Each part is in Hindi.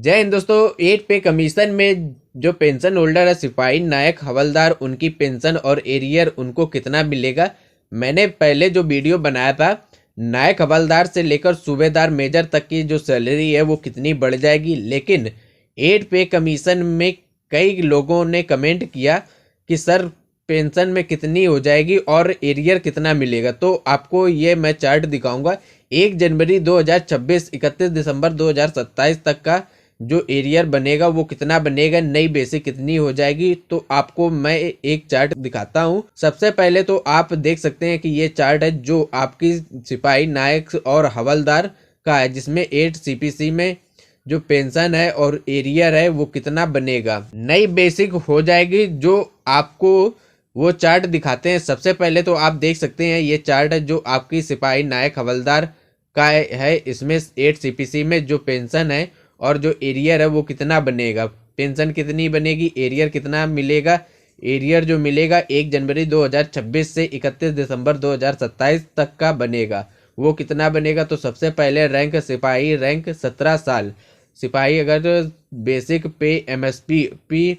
जय हिंद दोस्तों। 8 पे कमीशन में जो पेंशन होल्डर है सिपाही नायक हवलदार, उनकी पेंशन और एरियर उनको कितना मिलेगा। मैंने पहले जो वीडियो बनाया था, नायक हवलदार से लेकर सूबेदार मेजर तक की जो सैलरी है वो कितनी बढ़ जाएगी, लेकिन 8 पे कमीशन में कई लोगों ने कमेंट किया कि सर पेंशन में कितनी हो जाएगी और एरियर कितना मिलेगा। तो आपको ये मैं चार्ट दिखाऊंगा 1 जनवरी 2026 31 दिसंबर 2027 तक का जो एरियर बनेगा वो कितना बनेगा, नई बेसिक कितनी हो जाएगी। तो आपको मैं एक चार्ट दिखाता हूं। सबसे पहले तो आप देख सकते हैं कि ये चार्ट है जो आपकी सिपाही नायक और हवलदार का है, जिसमें 8 सीपीसी में जो पेंशन है और एरियर है वो कितना बनेगा, नई बेसिक हो जाएगी। जो आपको वो चार्ट दिखाते हैं। सबसे पहले तो आप देख सकते हैं ये चार्ट है जो आपकी सिपाही नायक हवलदार का है। इसमें 8 सीपीसी में जो पेंशन है और जो एरियर है वो कितना बनेगा, पेंशन कितनी बनेगी, एरियर कितना मिलेगा। एरियर जो मिलेगा 1 जनवरी 2026 से 31 दिसंबर 2027 तक का बनेगा, वो कितना बनेगा। तो सबसे पहले रैंक सिपाही, रैंक 17 साल सिपाही। अगर बेसिक पे एमएसपी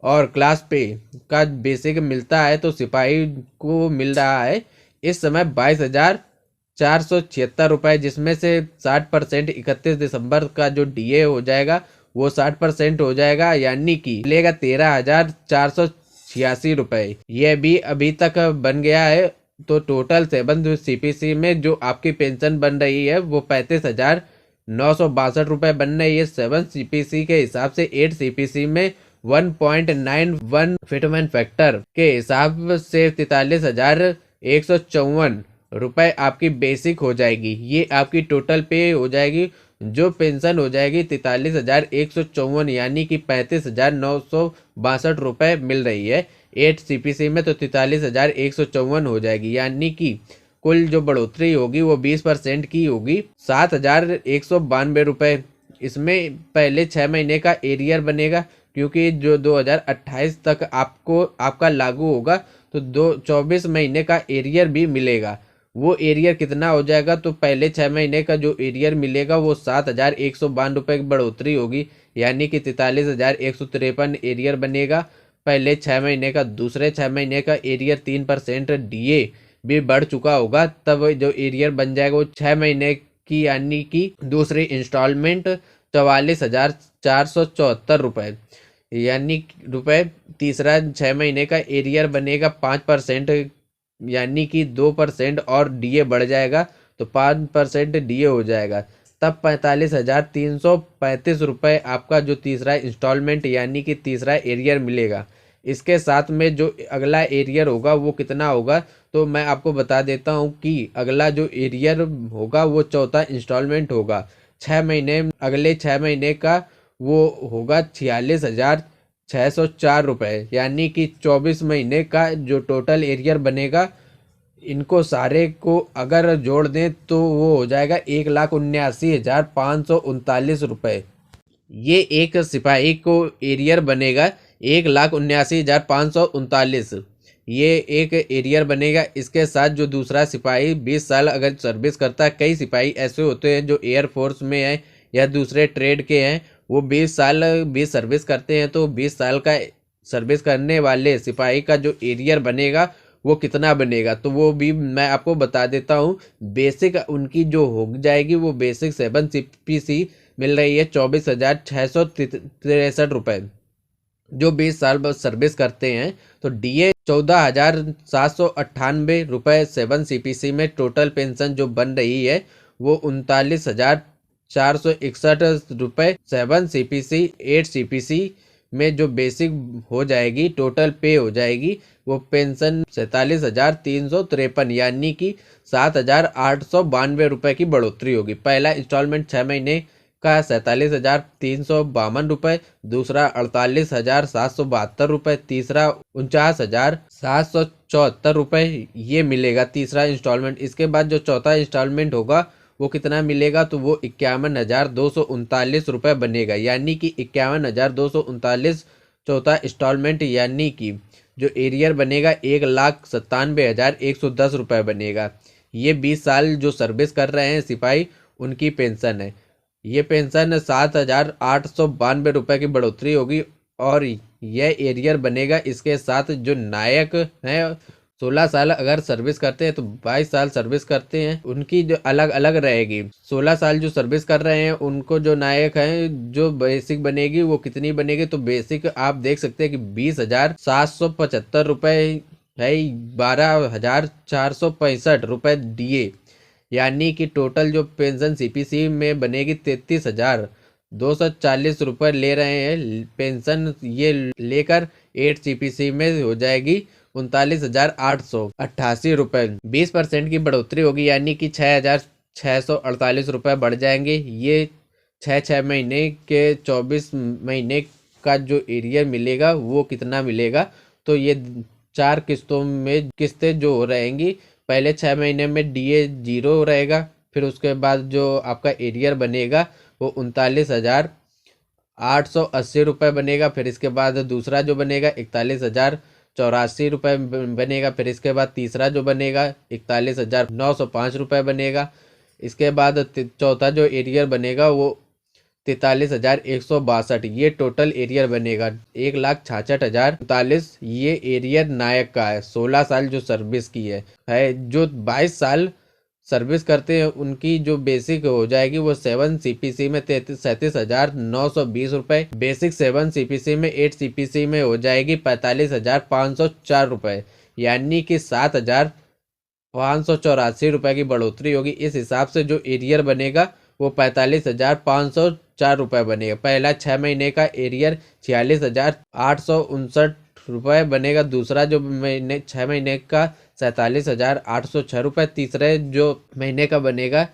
और क्लास पे का बेसिक मिलता है तो सिपाही को मिल रहा है इस समय 22,476 रुपये, जिसमें से 60% 31 दिसंबर का जो डीए हो जाएगा वो 60% हो जाएगा, यानी कि मिलेगा 13,486 रुपये। यह भी अभी तक बन गया है। तो टोटल 7 सीपीसी में जो आपकी पेंशन बन रही है वो 35,962 रुपये बन रही है 7 सीपीसी के हिसाब से। 8 सीपीसी में 1.91 फिटमेंट फैक्टर के हिसाब से 43,154 रुपये आपकी बेसिक हो जाएगी। ये आपकी टोटल पे हो जाएगी। जो पेंशन हो जाएगी 43,154, यानी कि 35,962 रुपये मिल रही है 8 सीपीसी में। तो 43,154 हो जाएगी, यानी कि कुल जो बढ़ोतरी होगी वो 20% की होगी, 7,192 रुपये। इसमें पहले 6 महीने का एरियर बनेगा, क्योंकि जो 2028 तक आपका लागू होगा तो 24 महीने का एरियर भी मिलेगा। वो एरियर कितना हो जाएगा, तो पहले 6 महीने का जो एरियर मिलेगा वो 7,192 रुपये की बढ़ोतरी होगी, यानी कि 43,153 एरियर बनेगा पहले 6 महीने का। दूसरे 6 महीने का एरियर 3% डीए भी बढ़ चुका होगा, तब जो एरियर बन जाएगा वो 6 महीने की, यानी कि दूसरी इंस्टॉलमेंट 44,474 रुपये, यानी रुपये। तीसरा 6 महीने का एरियर बनेगा 5%, यानी कि 2% और डीए बढ़ जाएगा तो 5% डीए हो जाएगा, तब 45,335 रुपये आपका जो तीसरा इंस्टॉलमेंट यानी कि तीसरा एरियर मिलेगा। इसके साथ में जो अगला एरियर होगा वो कितना होगा, तो मैं आपको बता देता हूँ कि अगला जो एरियर होगा वो चौथा इंस्टॉलमेंट होगा 6 महीने, अगले 6 महीने का वो होगा 46,604 रुपये, यानी कि 24 महीने का जो टोटल एरियर बनेगा, इनको सारे को अगर जोड़ दें तो वो हो जाएगा 1,79,539 रुपये। ये एक सिपाही को एरियर बनेगा 1,79,539, ये एक एरियर बनेगा। इसके साथ जो दूसरा सिपाही 20 साल अगर सर्विस करता है, कई सिपाही ऐसे होते हैं जो एयरफोर्स में हैं या दूसरे ट्रेड के हैं, वो 20 साल भी सर्विस करते हैं, तो 20 साल का सर्विस करने वाले सिपाही का जो एरियर बनेगा वो कितना बनेगा, तो वो भी मैं आपको बता देता हूँ। बेसिक उनकी जो हो जाएगी वो बेसिक 7 सीपीसी मिल रही है 24,663 रुपये, जो 20 साल बाद सर्विस करते हैं। तो डीए 14,798 रुपये 7 सीपीसी में। टोटल पेंशन जो बन रही है वो 39,461 रुपये 7 सीपीसी। 8 सीपीसी में जो बेसिक हो जाएगी, टोटल पे हो जाएगी वो पेंशन 47,353, यानी कि 7,892 रुपये की बढ़ोतरी होगी। पहला इंस्टॉलमेंट 6 महीने का 47,352 रुपये, दूसरा 48,772 रुपये, तीसरा 49,774 रुपये ये मिलेगा तीसरा इंस्टॉलमेंट। इसके बाद जो चौथा इंस्टॉलमेंट होगा वो कितना मिलेगा, तो वो 51,239 रुपये बनेगा, यानी कि 51,239 चौथा इंस्टॉलमेंट, यानी कि जो एरियर बनेगा 1,97,110 रुपये बनेगा। ये 20 साल जो सर्विस कर रहे हैं सिपाही, उनकी पेंशन है। ये पेंशन 7,892 रुपये की बढ़ोतरी होगी और यह एरियर बनेगा। इसके साथ जो नायक हैं 16 साल अगर सर्विस करते हैं तो 22 साल सर्विस करते हैं उनकी जो अलग अलग रहेगी। 16 साल जो सर्विस कर रहे हैं उनको जो नायक हैं जो बेसिक बनेगी वो कितनी बनेगी, तो बेसिक आप देख सकते हैं कि 20,775 रुपये है, 12,465 रुपये DA, यानी कि टोटल जो पेंशन CPC में बनेगी 33,240 रुपये ले रहे हैं पेंशन। ये लेकर 8 CPC में हो जाएगी 39,888 रुपये। 20% की बढ़ोतरी होगी यानी कि 6,648 रुपये बढ़ जाएंगे। ये 6 महीने के 24 महीने का जो एरियर मिलेगा वो कितना मिलेगा, तो ये 4 किस्तों में किस्तें जो रहेंगी। पहले 6 महीने में DA 0 रहेगा, फिर उसके बाद जो आपका एरियर बनेगा वो 39,880 रुपये बनेगा। फिर इसके बाद दूसरा जो बनेगा 41,084 रुपये बनेगा। फिर इसके बाद तीसरा जो बनेगा 41,905 रुपये बनेगा। इसके बाद चौथा जो एरियर बनेगा वो 43,162, ये टोटल एरियर बनेगा। 1,66,039 ये एरियर नायक का है। 16 साल जो सर्विस की है जो 22 साल सर्विस करते हैं उनकी जो बेसिक हो जाएगी वो 7 CPC में 37,920 रुपये, बेसिक 7 CPC में 8 CPC में हो जाएगी 45,504 रुपये, यानी कि 7,584 रुपये की बढ़ोतरी होगी। इस हिसाब से जो एरियर बनेगा वो 45,504 रुपये बनेगा। पहला 6 महीने का एरियर 46,859 रुपये बनेगा। दूसरा जो 6 महीने का 47,806 रुपये। तीसरे जो महीने का बनेगा।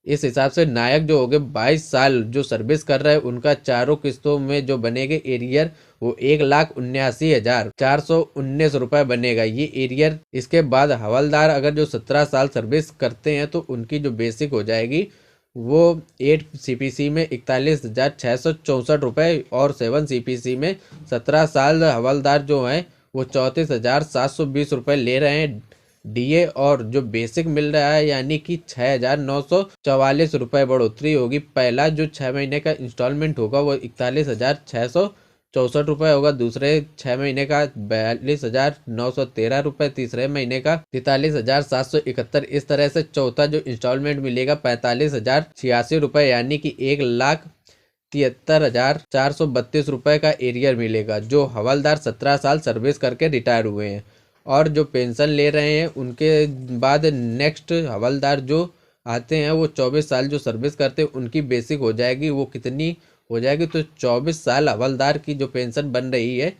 इस हिसाब से नायक जो हो गए 22 साल जो सर्विस कर रहे हैं उनका चारों किस्तों में जो बनेगा एरियर वो 1,79,419 रुपये बनेगा ये एरियर। इसके बाद हवलदार अगर जो 17 साल सर्विस करते हैं तो उनकी जो बेसिक हो जाएगी वो 8 CPC में 41,664 रुपये और 7 CPC में 17 साल हवलदार जो हैं वो 34,720 रुपये ले रहे हैं DA, और जो बेसिक मिल रहा है यानी कि 6,944 रुपये बढ़ोतरी होगी। पहला जो 6 महीने का इंस्टॉलमेंट होगा वो 41,664 रुपये होगा। दूसरे 6 महीने का 42,913 रुपये, तीसरे महीने का 43,771। इस तरह से चौथा जो इंस्टॉलमेंट मिलेगा 45,086 रुपये, यानी कि 1,73,432 रुपये का एरियर मिलेगा जो हवलदार 17 साल सर्विस करके रिटायर हुए हैं। और जो पेंशन ले रहे हैं उनके बाद नेक्स्ट हवलदार जो आते हैं वो 24 साल जो सर्विस करते हैं उनकी बेसिक हो जाएगी वो कितनी हो जाएगी, तो 24 साल हवलदार की जो पेंशन बन रही है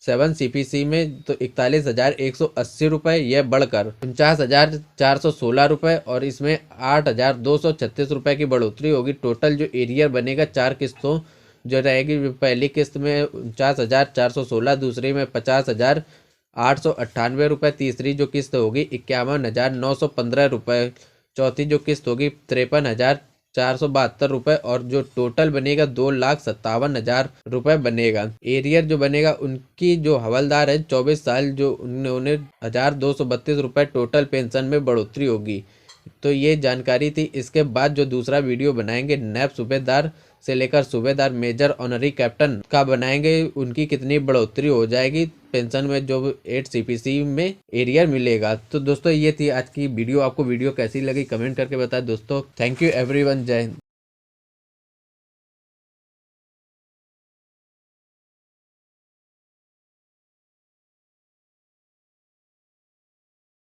7 CPC में तो 41,180 रुपये, यह बढ़कर 49,416 रुपये और इसमें 8,236 रुपये की बढ़ोतरी होगी। टोटल जो एरियर बनेगा 4 किस्तों जो रहेगी, पहली किस्त में 49,416, दूसरी में 50,898 रुपये, तीसरी जो किस्त होगी 51,915 रुपये, चौथी जो किस्त होगी 53,472 रुपये और जो टोटल बनेगा 2,57,000 रुपये बनेगा। एरियर जो बनेगा उनकी जो हवलदार है 24 साल जो उन्हें 1,232 रुपये टोटल पेंशन में बढ़ोतरी होगी। तो ये जानकारी थी। इसके बाद जो दूसरा वीडियो बनाएंगे नैब सूबेदार से लेकर सूबेदार मेजर ऑनरी कैप्टन का बनाएंगे, उनकी कितनी बढ़ोतरी हो जाएगी पेंशन में जो 8 CPC में एरियर मिलेगा। तो दोस्तों ये थी आज की वीडियो। आपको वीडियो कैसी लगी कमेंट करके बताएं दोस्तों। थैंक यू एवरीवन, जय हिंद।